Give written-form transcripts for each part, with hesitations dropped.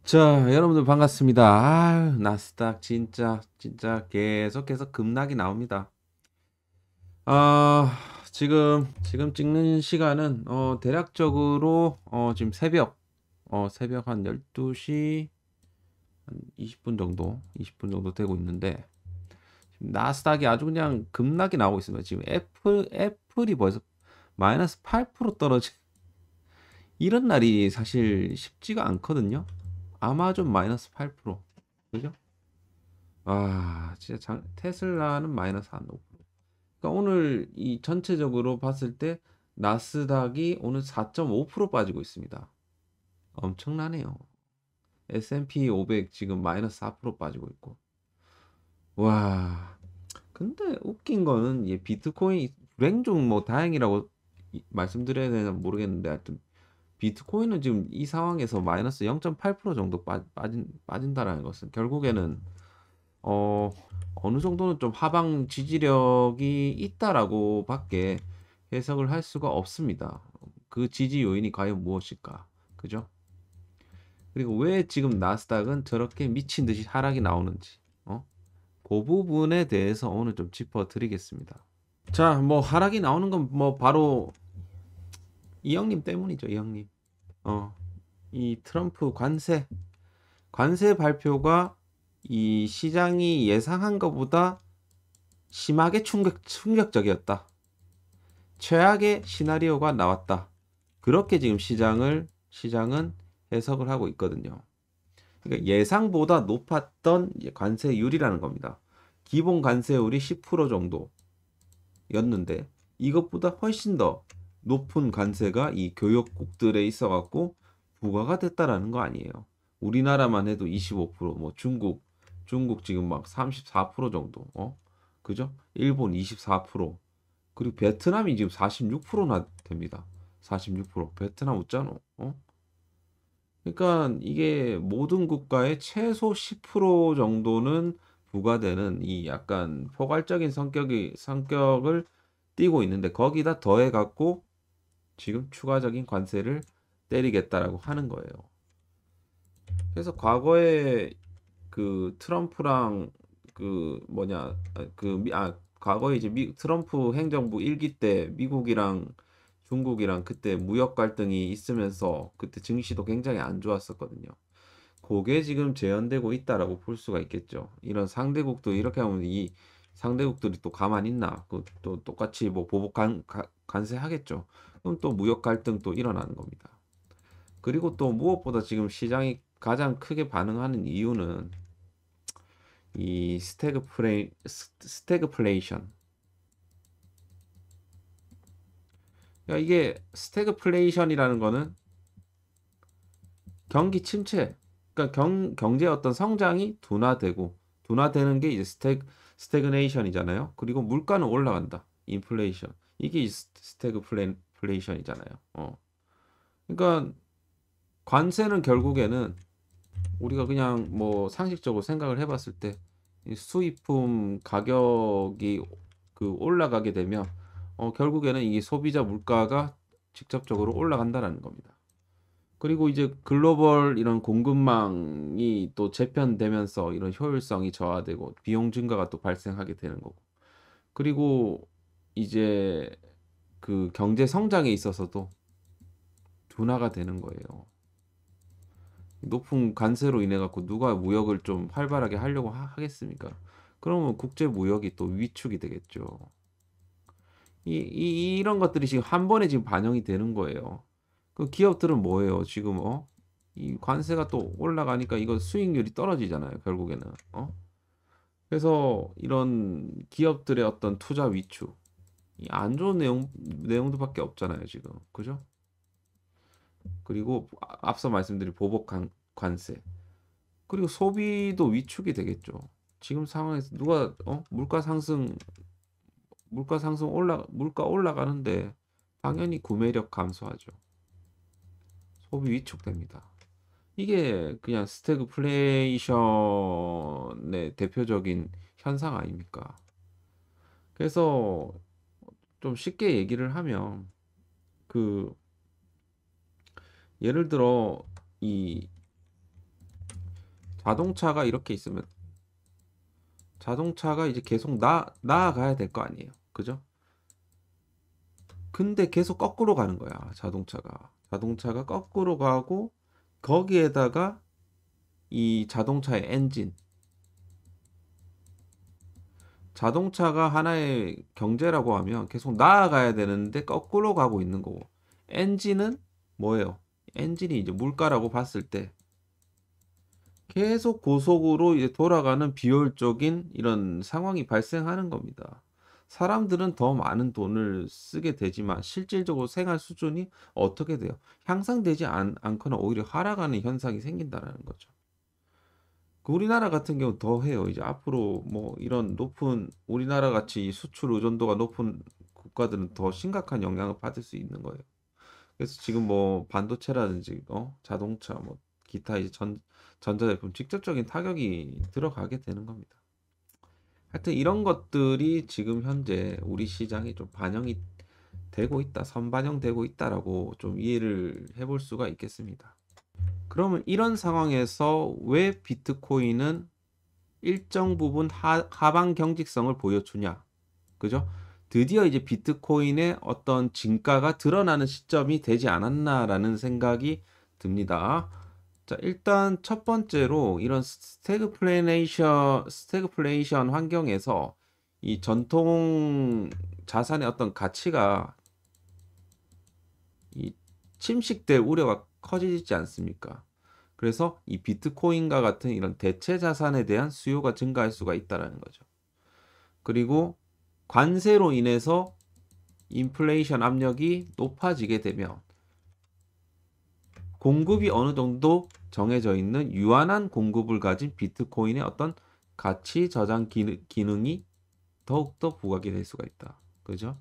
자, 여러분들 반갑습니다. 나스닥 진짜 계속해서 급락이 나옵니다. 아, 지금 찍는 시간은 대략적으로 지금 새벽 한 12시 한 20분 정도 되고 있는데 지금 나스닥이 아주 그냥 급락이 나오고 있습니다. 지금 애플이 벌써 마이너스 8% 떨어지 이런 날이 사실 쉽지가 않거든요. 아마존 마이너스 8%. 그죠? 진짜 테슬라는 마이너스 한 5%. 그러니까 오늘 이 전체적으로 봤을 때 나스닥이 오늘 4.5% 빠지고 있습니다. 엄청나네요. S&P 500 지금 마이너스 4% 빠지고 있고. 와, 근데 웃긴 거는 이 비트코인 불행 중 뭐 다행이라고 말씀드려야 되나 모르겠는데 하여튼 비트코인은 지금 이 상황에서 마이너스 0.8% 정도 빠진다라는 것은 결국에는 어, 어느 정도는 좀 하방 지지력이 있다라고 밖에 해석을 할 수가 없습니다. 그 지지 요인이 과연 무엇일까? 그죠? 그리고 왜 지금 나스닥은 저렇게 미친 듯이 하락이 나오는지, 그 부분에 대해서 오늘 좀 짚어드리겠습니다. 자, 뭐 하락이 나오는 건 뭐 바로 이 형님 때문이죠, 이 형님. 어, 이 트럼프 관세 발표가 이 시장이 예상한 것보다 심하게 충격적이었다. 최악의 시나리오가 나왔다. 그렇게 지금 시장은 해석을 하고 있거든요. 그러니까 예상보다 높았던 관세율이라는 겁니다. 기본 관세율이 10% 정도였는데 이것보다 훨씬 더 높은 관세가 이 교역국들에 있어갖고 부과가 됐다라는 거 아니에요. 우리나라만 해도 25%, 뭐 중국 지금 막 34% 정도, 그죠? 일본 24%, 그리고 베트남이 지금 46%나 됩니다. 46%. 베트남 웃잖아. 그러니까 이게 모든 국가의 최소 10% 정도는 부과되는 이 약간 포괄적인 성격을 띠고 있는데 거기다 더해 갖고 지금 추가적인 관세를 때리겠다라고 하는 거예요. 그래서 과거에 그 트럼프랑 그 뭐냐 과거에 이제 트럼프 행정부 1기 때 미국이랑 중국이랑 그때 무역 갈등이 있으면서 그때 증시도 굉장히 안 좋았었거든요. 그게 지금 재현되고 있다라고 볼 수가 있겠죠. 이런 상대국도 이렇게 하면 이 상대국들이 또 가만히 있나? 또 똑같이 뭐 관세하겠죠. 그럼 또 무역 갈등 또 일어나는 겁니다. 그리고 또 무엇보다 지금 시장이 가장 크게 반응하는 이유는 이 스태그플레이션. 그러니까 이게 스태그플레이션이라는 거는 경기 침체. 그러니까 경제의 어떤 성장이 둔화되는 게 이제 스태그네이션이잖아요. 그리고 물가는 올라간다. 인플레이션. 이게 스태그플레이션이잖아요. 그러니까 관세는 결국에는 우리가 그냥 뭐 상식적으로 생각을 해봤을 때 수입품 가격이 그 올라가게 되면 결국에는 이 소비자 물가가 직접적으로 올라간다는 겁니다. 그리고 이제 글로벌 이런 공급망이 또 재편되면서 이런 효율성이 저하되고 비용 증가가 또 발생하게 되는 거고. 그리고 이제 그 경제 성장에 있어서도 둔화가 되는 거예요. 높은 관세로 인해 갖고 누가 무역을 좀 활발하게 하려고 하겠습니까? 그러면 국제 무역이 또 위축이 되겠죠. 이런 것들이 지금 한 번에 지금 반영이 되는 거예요. 그 기업들은 뭐예요? 지금 이 관세가 또 올라가니까 이거 수익률이 떨어지잖아요, 결국에는. 그래서 이런 기업들의 어떤 투자 위축, 이 안 좋은 내용들밖에 없잖아요, 지금. 그죠? 그리고 앞서 말씀드린 관세. 그리고 소비도 위축이 되겠죠. 지금 상황에서 누가 물가 올라가는데 당연히 구매력 감소하죠. 소비 위축됩니다. 이게 그냥 스태그플레이션의 대표적인 현상 아닙니까? 그래서 좀 쉽게 얘기를 하면 그 예를 들어 이 자동차가 이렇게 있으면 자동차가 이제 계속 나아가야 될 거 아니에요. 그죠? 근데 계속 거꾸로 가는 거야, 자동차가. 자동차가 거꾸로 가고 거기에다가 이 자동차의 엔진. 자동차가 하나의 경제라고 하면 계속 나아가야 되는데 거꾸로 가고 있는 거고. 엔진은 뭐예요? 엔진이 이제 물가라고 봤을 때 계속 고속으로 이제 돌아가는 비효율적인 이런 상황이 발생하는 겁니다. 사람들은 더 많은 돈을 쓰게 되지만 실질적으로 생활 수준이 어떻게 돼요? 향상되지 않거나 오히려 하락하는 현상이 생긴다는 거죠. 그 우리나라 같은 경우 더 해요. 이제 앞으로 뭐 이런 높은 우리나라 같이 수출 의존도가 높은 국가들은 더 심각한 영향을 받을 수 있는 거예요. 그래서 지금 뭐 반도체라든지 자동차 뭐 기타 이제 전자제품 직접적인 타격이 들어가게 되는 겁니다. 하여튼 이런 것들이 지금 현재 우리 시장에 좀 반영이 되고 있다, 선반영되고 있다라고 좀 이해를 해볼 수가 있겠습니다. 그러면 이런 상황에서 왜 비트코인은 일정 부분 하방 경직성을 보여주냐? 그죠? 드디어 이제 비트코인의 어떤 진가가 드러나는 시점이 되지 않았나라는 생각이 듭니다. 자, 일단 첫 번째로 이런 스태그플레이션 환경에서 이 전통 자산의 어떤 가치가 이 침식될 우려가 커지지 않습니까? 그래서 이 비트코인과 같은 이런 대체 자산에 대한 수요가 증가할 수가 있다라는 거죠. 그리고 관세로 인해서 인플레이션 압력이 높아지게 되면 공급이 어느 정도 정해져 있는 유한한 공급을 가진 비트코인의 어떤 가치 저장 기능이 더욱더 부각이 될 수가 있다. 그죠?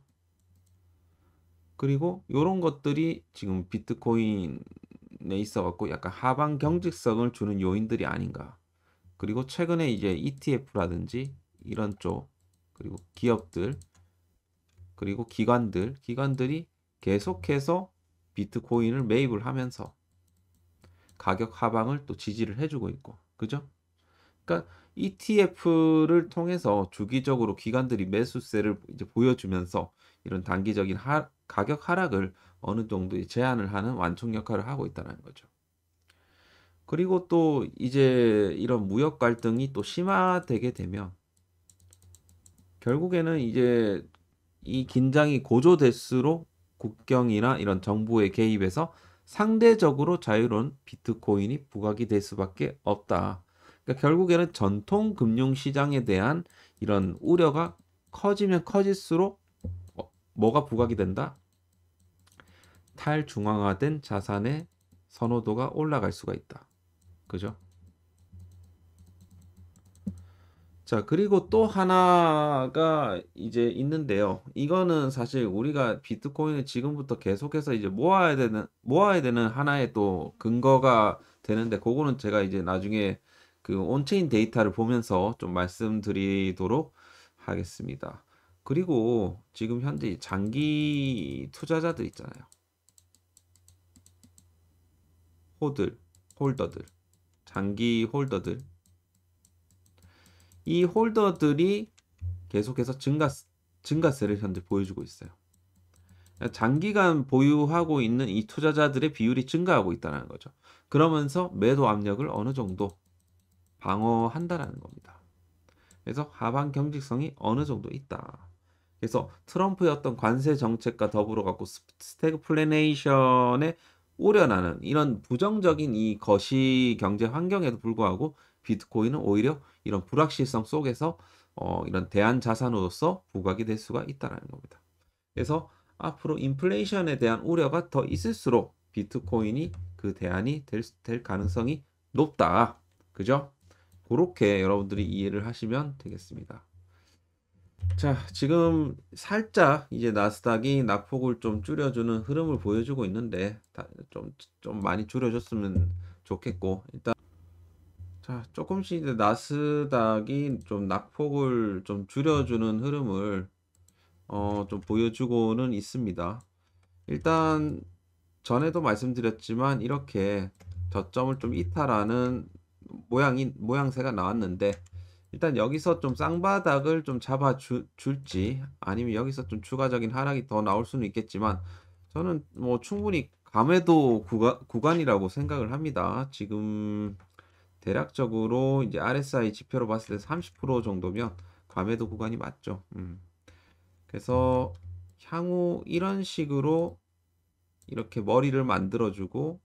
그리고 이런 것들이 지금 비트코인에 있어 갖고 약간 하방 경직성을 주는 요인들이 아닌가. 그리고 최근에 이제 ETF라든지 이런 쪽, 그리고 기업들, 그리고 기관들이 계속해서 비트코인을 매입을 하면서 가격 하방을 또 지지를 해주고 있고, 그죠? 그러니까 ETF를 통해서 주기적으로 기관들이 매수세를 이제 보여주면서 이런 단기적인 가격 하락을 어느 정도 제한을 하는 완충 역할을 하고 있다는 거죠. 그리고 또 이제 이런 무역 갈등이 또 심화되게 되면 결국에는 이제 이 긴장이 고조될수록 국경이나 이런 정부의 개입에서 상대적으로 자유로운 비트코인이 부각이 될 수밖에 없다. 그러니까 결국에는 전통 금융 시장에 대한 이런 우려가 커지면 커질수록 뭐가 부각이 된다? 탈중앙화된 자산의 선호도가 올라갈 수가 있다. 그죠? 자, 그리고 또 하나가 이제 있는데요. 이거는 사실 우리가 비트코인을 지금부터 계속해서 이제 모아야 되는 하나의 또 근거가 되는데, 그거는 제가 이제 나중에 그 온체인 데이터를 보면서 좀 말씀드리도록 하겠습니다. 그리고 지금 현재 장기 투자자들 있잖아요. 홀더들, 장기 홀더들. 이 홀더들이 계속해서 증가세를 현재 보여주고 있어요. 장기간 보유하고 있는 이 투자자들의 비율이 증가하고 있다는 거죠. 그러면서 매도 압력을 어느 정도 방어한다라는 겁니다. 그래서 하방 경직성이 어느 정도 있다. 그래서 트럼프의 어떤 관세 정책과 더불어 갖고 스태그플레이션에 우려나는 이런 부정적인 이 거시 경제 환경에도 불구하고 비트코인은 오히려 이런 불확실성 속에서 이런 대안 자산으로서 부각이 될 수가 있다는 겁니다. 그래서 앞으로 인플레이션에 대한 우려가 더 있을수록 비트코인이 그 대안이 될 가능성이 높다. 그죠? 그렇게 여러분들이 이해를 하시면 되겠습니다. 자, 지금 살짝 이제 나스닥이 낙폭을 좀 줄여주는 흐름을 보여주고 있는데 좀 많이 줄여줬으면 좋겠고, 일단 자, 조금씩 이제 나스닥이 좀 낙폭을 좀 줄여주는 흐름을 좀 보여주고는 있습니다. 일단 전에도 말씀드렸지만 이렇게 저점을 좀 이탈하는 모양새가 나왔는데 일단 여기서 좀 쌍바닥을 좀 줄지 아니면 여기서 좀 추가적인 하락이 더 나올 수는 있겠지만 저는 뭐 충분히 감매도 구간이라고 생각을 합니다. 지금 대략적으로 이제 RSI 지표로 봤을 때 30% 정도면 감매도 구간이 맞죠. 그래서 향후 이런 식으로 이렇게 머리를 만들어주고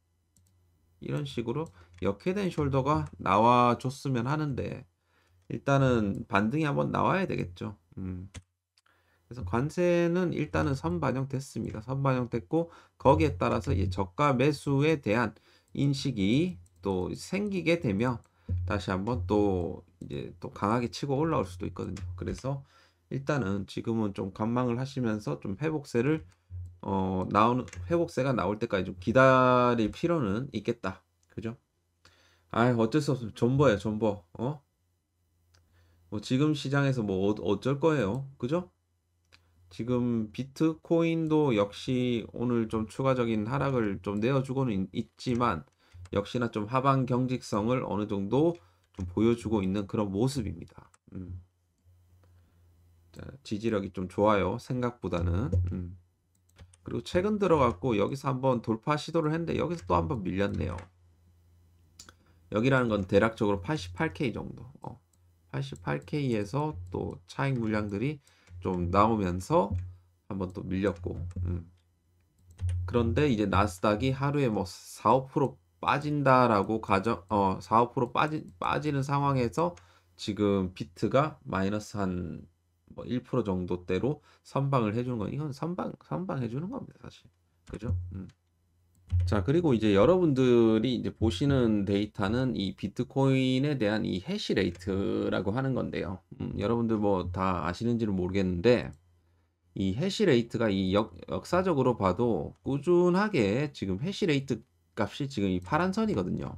이런 식으로 역회된 숄더가 나와줬으면 하는데 일단은 반등이 한번 나와야 되겠죠. 그래서 관세는 일단은 선반영됐습니다. 선반영됐고 거기에 따라서 이 저가 매수에 대한 인식이 또 생기게 되면 다시 한번 또 이제 또 강하게 치고 올라올 수도 있거든요. 그래서 일단은 지금은 좀 관망을 하시면서 좀 회복세가 나올 때까지 좀 기다릴 필요는 있겠다. 그죠? 아, 어쩔 수 없어. 존버예요, 존버. 뭐 지금 시장에서 뭐 어쩔 거예요. 그죠? 지금 비트코인도 역시 오늘 좀 추가적인 하락을 좀 내어주고는 있지만 역시나 좀 하방 경직성을 어느 정도 좀 보여주고 있는 그런 모습입니다. 자, 지지력이 좀 좋아요. 생각보다는. 그리고 최근 들어갔고 여기서 한번 돌파 시도를 했는데 여기서 또 한번 밀렸네요. 여기라는 건 대략적으로 88K 정도. 88K에서 또 차익 물량들이 좀 나오면서 한번 또 밀렸고. 그런데 이제 나스닥이 하루에 뭐 4, 5% 빠진다라고 4, 5% 빠지는 상황에서 지금 비트가 마이너스 한뭐 1% 정도대로 선방을 해주는 건 이건 선방 해주는 겁니다, 사실. 그죠? 자, 그리고 이제 여러분들이 이제 보시는 데이터는 이 비트코인에 대한 이 해시레이트라고 하는 건데요. 여러분들 뭐 다 아시는지는 모르겠는데 이 해시레이트가 이 역사적으로 봐도 꾸준하게 지금 해시레이트 값이 지금 이 파란 선이거든요.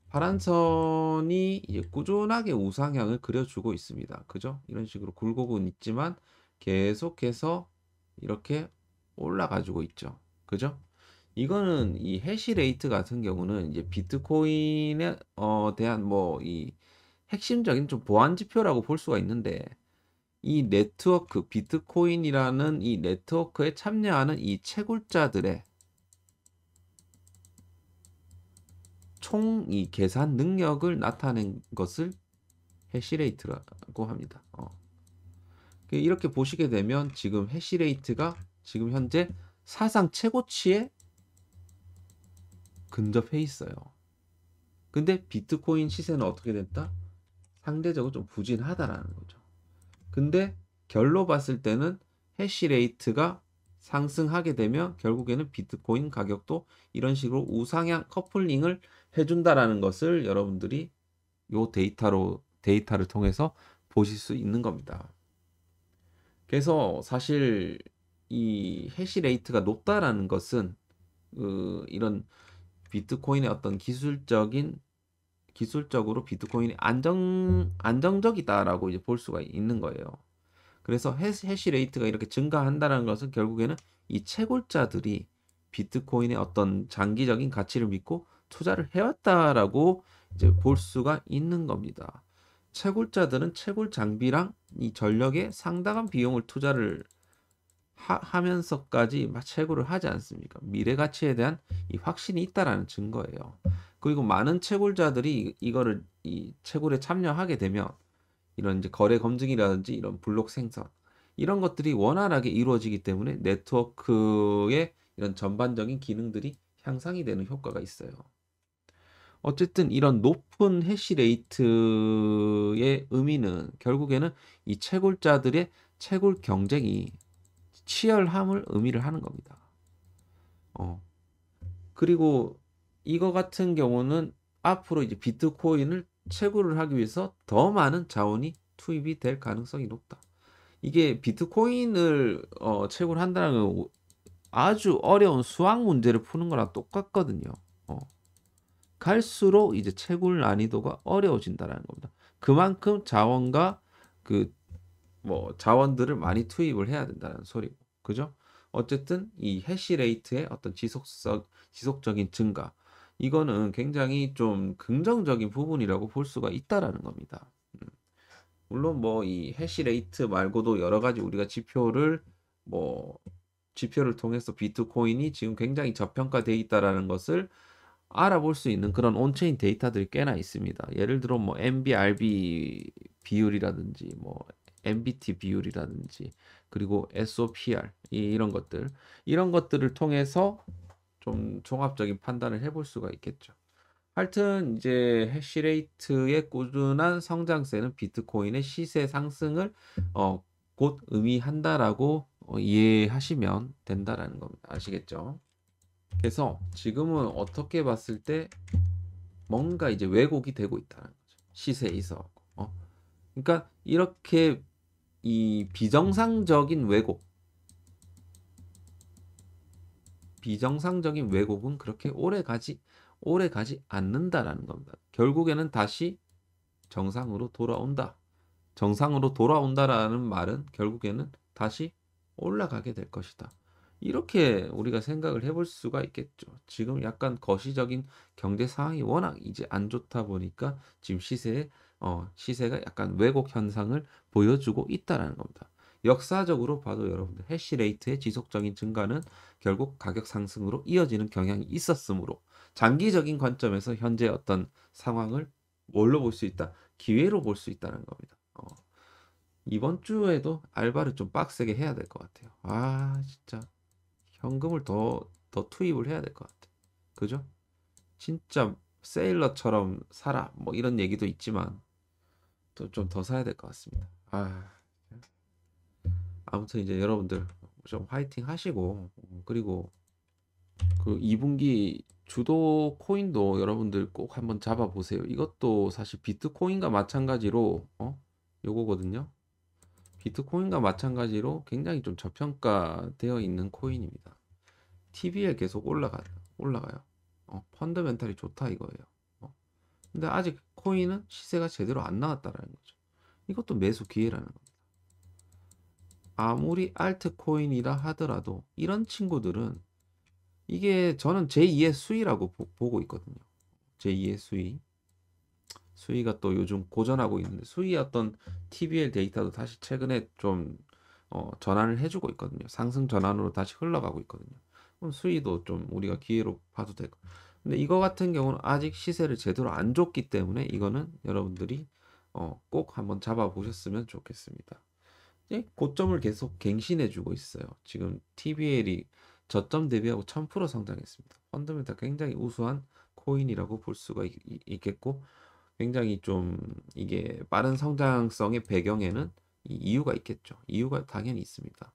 파란 선이 이제 꾸준하게 우상향을 그려주고 있습니다. 그죠? 이런 식으로 굴곡은 있지만 계속해서 이렇게 올라가지고 있죠. 그죠? 이거는 이 해시레이트 같은 경우는 이제 비트코인에 대한 뭐 이 핵심적인 좀 보안 지표라고 볼 수가 있는데 이 네트워크 비트코인이라는 이 네트워크에 참여하는 이 채굴자들의 총 이 계산 능력을 나타낸 것을 해시레이트라고 합니다. 이렇게 보시게 되면 지금 해시레이트가 지금 현재 사상 최고치에 근접해 있어요. 근데 비트코인 시세는 어떻게 됐다? 상대적으로 좀 부진하다라는 거죠. 근데 결로 봤을 때는 해시레이트가 상승하게 되면 결국에는 비트코인 가격도 이런 식으로 우상향 커플링을 해준다라는 것을 여러분들이 요 데이터를 통해서 보실 수 있는 겁니다. 그래서 사실 이 해시레이트가 높다라는 것은 이런 비트코인의 어떤 기술적으로 비트코인이 안정적이다라고 이제 볼 수가 있는 거예요. 그래서 해시레이트가 이렇게 증가한다는 것은 결국에는 이 채굴자들이 비트코인의 어떤 장기적인 가치를 믿고 투자를 해왔다라고 이제 볼 수가 있는 겁니다. 채굴자들은 채굴 장비랑 이 전력에 상당한 비용을 투자를 하면서까지 막 채굴을 하지 않습니까? 미래 가치에 대한 이 확신이 있다라는 증거예요. 그리고 많은 채굴자들이 이거를 이 채굴에 참여하게 되면 이런 이제 거래 검증이라든지 이런 블록 생성 이런 것들이 원활하게 이루어지기 때문에 네트워크의 이런 전반적인 기능들이 향상이 되는 효과가 있어요. 어쨌든 이런 높은 해시레이트의 의미는 결국에는 이 채굴자들의 채굴 경쟁이 치열함을 의미를 하는 겁니다. 그리고 이거 같은 경우는 앞으로 이제 비트코인을 채굴을 하기 위해서 더 많은 자원이 투입이 될 가능성이 높다. 이게 비트코인을 채굴한다는 건 아주 어려운 수학 문제를 푸는 거랑 똑같거든요. 갈수록 이제 채굴 난이도가 어려워진다는 겁니다. 그만큼 자원과 그 뭐 자원들을 많이 투입을 해야 된다는 소리고, 그죠? 어쨌든 이 해시레이트의 어떤 지속적인 증가, 이거는 굉장히 좀 긍정적인 부분이라고 볼 수가 있다라는 겁니다. 물론 뭐 이 해시레이트 말고도 여러 가지 우리가 뭐 지표를 통해서 비트코인이 지금 굉장히 저평가되어 있다라는 것을 알아볼 수 있는 그런 온체인 데이터들이 꽤나 있습니다. 예를 들어 뭐 MBRB 비율이라든지 뭐 MBT 비율이라든지 그리고 SOPR 이런 것들을 통해서 좀 종합적인 판단을 해볼 수가 있겠죠. 하여튼 이제 해시레이트의 꾸준한 성장세는 비트코인의 시세 상승을 어, 곧 의미한다라고 이해하시면 된다라는 겁니다. 아시겠죠? 그래서 지금은 어떻게 봤을 때 뭔가 이제 왜곡이 되고 있다는 거죠. 시세에 있어. 그러니까 이렇게 이 비정상적인 왜곡은 그렇게 오래 가지 않는다라는 겁니다. 결국에는 다시 정상으로 돌아온다. 정상으로 돌아온다라는 말은 결국에는 다시 올라가게 될 것이다. 이렇게 우리가 생각을 해볼 수가 있겠죠. 지금 약간 거시적인 경제 상황이 워낙 이제 안 좋다 보니까 지금 시세가 약간 왜곡 현상을 보여주고 있다라는 겁니다. 역사적으로 봐도 여러분들 해시레이트의 지속적인 증가는 결국 가격 상승으로 이어지는 경향이 있었으므로 장기적인 관점에서 현재 어떤 상황을 뭘로 볼 수 있다? 기회로 볼 수 있다는 겁니다. 이번 주에도 알바를 좀 빡세게 해야 될 것 같아요. 진짜 현금을 더 투입을 해야 될 것 같아. 그죠? 진짜 세일러처럼 살아. 뭐 이런 얘기도 있지만 또 좀 더 사야 될 것 같습니다. 아무튼 이제 여러분들 좀 화이팅 하시고 그리고 그 2분기 주도 코인도 여러분들 꼭 한번 잡아보세요. 이것도 사실 비트코인과 마찬가지로 요거거든요. 비트코인과 마찬가지로 굉장히 좀 저평가되어 있는 코인입니다. TV에 계속 올라가요. 펀더멘탈이 좋다 이거예요. 근데 아직 코인은 시세가 제대로 안 나왔다라는 거죠. 이것도 매수 기회라는 겁니다. 아무리 알트코인이라 하더라도 이런 친구들은 이게 저는 제2의 수위라고 보고 있거든요. 제2의 수위. 수위가 또 요즘 고전하고 있는데 수위의 어떤 TBL 데이터도 다시 최근에 좀 전환을 해주고 있거든요. 상승 전환으로 다시 흘러가고 있거든요. 그럼 수위도 좀 우리가 기회로 봐도 되고. 근데 이거 같은 경우는 아직 시세를 제대로 안 줬기 때문에 이거는 여러분들이 꼭 한번 잡아보셨으면 좋겠습니다. 고점을 계속 갱신해주고 있어요. 지금 TBL이 저점 대비하고 1000% 성장했습니다. 펀더멘탈 굉장히 우수한 코인이라고 볼 수가 있겠고 굉장히 좀 이게 빠른 성장성의 배경에는 이유가 있겠죠. 이유가 당연히 있습니다.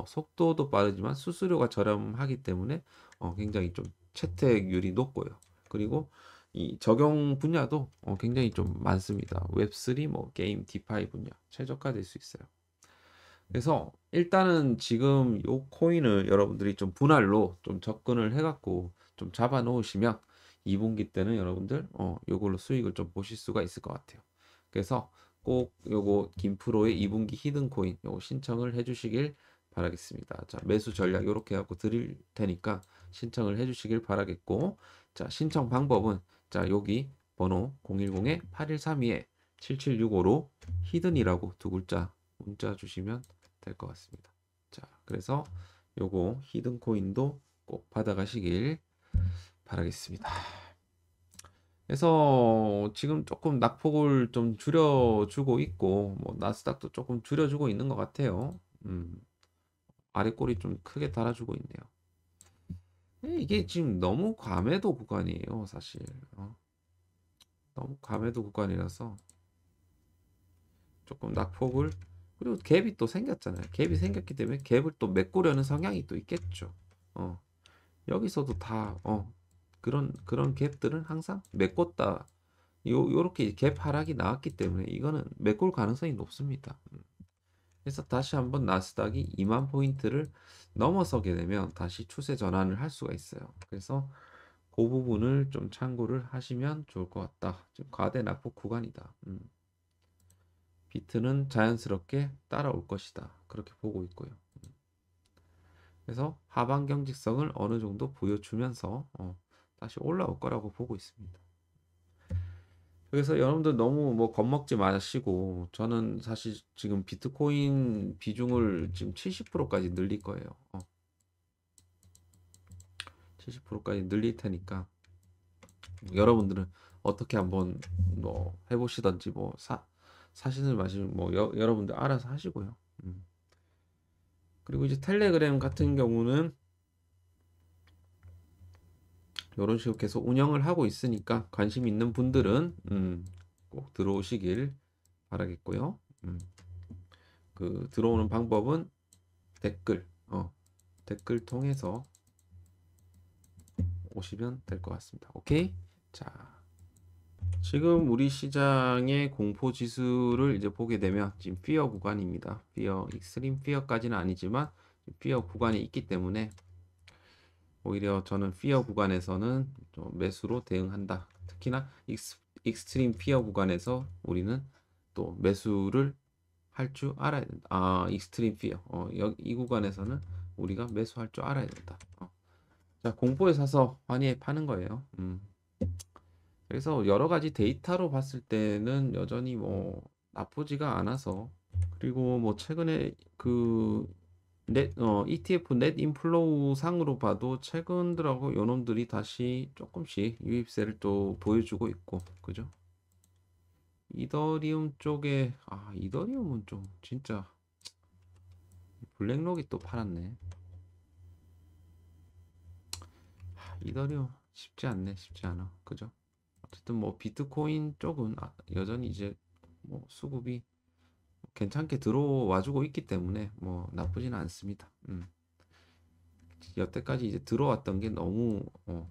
속도도 빠르지만 수수료가 저렴하기 때문에 굉장히 좀 채택률이 높고요. 그리고 이 적용 분야도 굉장히 좀 많습니다. 웹3, 뭐 게임, 디파이 분야 최적화될 수 있어요. 그래서 일단은 지금 요 코인을 여러분들이 좀 분할로 좀 접근을 해갖고 좀 잡아 놓으시면 2분기 때는 여러분들 요걸로 수익을 좀 보실 수가 있을 것 같아요. 그래서 꼭 요거 김프로의 2분기 히든 코인 요거 신청을 해주시길 바라겠습니다. 자, 매수 전략 요렇게 해갖고 드릴 테니까 신청을 해주시길 바라겠고, 자, 신청 방법은 자, 여기 번호 010-8132-7765로 히든이라고 두 글자 문자 주시면 될 것 같습니다. 자, 그래서 요거 히든 코인도 꼭 받아가시길 바라겠습니다. 그래서 지금 조금 낙폭을 좀 줄여주고 있고, 뭐 나스닥도 조금 줄여주고 있는 것 같아요. 아래 꼬리 좀 크게 달아주고 있네요. 이게 지금 너무 과매도 구간이에요, 사실. 너무 과매도 구간이라서 조금 낙폭을, 그리고 갭이 또 생겼잖아요. 갭이 생겼기 때문에 갭을 또 메꾸려는 성향이 또 있겠죠. 어, 여기서도 다 그런 갭들은 항상 메꿨다. 요렇게 갭 하락이 나왔기 때문에 이거는 메꿀 가능성이 높습니다. 그래서 다시 한번 나스닥이 2만 포인트를 넘어서게 되면 다시 추세 전환을 할 수가 있어요. 그래서 그 부분을 좀 참고를 하시면 좋을 것 같다. 지금 과대 낙폭 구간이다. 비트는 자연스럽게 따라올 것이다. 그렇게 보고 있고요. 그래서 하방 경직성을 어느 정도 보여주면서 다시 올라올 거라고 보고 있습니다. 그래서 여러분들 너무 뭐 겁먹지 마시고, 저는 사실 지금 비트코인 비중을 지금 70%까지 늘릴 거예요. 70%까지 늘릴 테니까 여러분들은 어떻게 한번 뭐 해보시던지, 뭐 사시는 마시는 뭐 여러분들 알아서 하시고요. 그리고 이제 텔레그램 같은 경우는 이런 식으로 계속 운영을 하고 있으니까 관심 있는 분들은 꼭 들어오시길 바라겠고요. 그 들어오는 방법은 댓글 댓글 통해서 오시면 될 것 같습니다. 오케이? 자, 지금 우리 시장의 공포 지수를 이제 보게 되면 지금 피어 구간입니다. 피어, 익스트림 피어까지는 아니지만 피어 구간이 있기 때문에 오히려 저는 피어 구간에서는 좀 매수로 대응한다. 특히나 익스트림 피어 구간에서 우리는 또 매수를 할 줄 알아야 된다. 익스트림 피어. 이 구간에서는 우리가 매수할 줄 알아야 된다. 자, 공포에 사서 환희에 파는 거예요. 그래서 여러 가지 데이터로 봤을 때는 여전히 뭐 나쁘지가 않아서, 그리고 뭐 최근에 그 ETF 넷 인플로우 상으로 봐도 최근 들하고 요놈들이 다시 조금씩 유입세를 또 보여주고 있고, 그죠? 이더리움 쪽에 이더리움은 좀 진짜 블랙록이 또 팔았네. 이더리움 쉽지 않아, 그죠? 어쨌든 뭐 비트코인 쪽은 여전히 이제 뭐 수급이 괜찮게 들어와주고 있기 때문에 뭐 나쁘지는 않습니다. 여태까지 이제 들어왔던 게 너무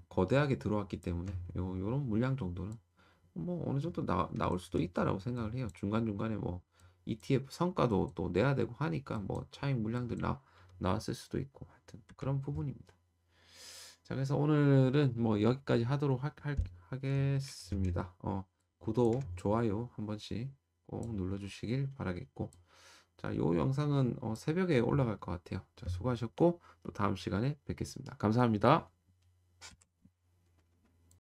거대하게 들어왔기 때문에 요런 물량 정도는 뭐 어느 정도 나올 수도 있다라고 생각을 해요. 중간중간에 뭐 ETF 성과도 또 내야 되고 하니까 뭐 차익 물량들 나왔을 수도 있고, 하여튼 그런 부분입니다. 자, 그래서 오늘은 뭐 여기까지 하도록 하겠습니다. 구독, 좋아요 한 번씩 꼭 눌러주시길 바라겠고, 자, 요 영상은 새벽에 올라갈 것 같아요. 자, 수고하셨고 또 다음 시간에 뵙겠습니다. 감사합니다.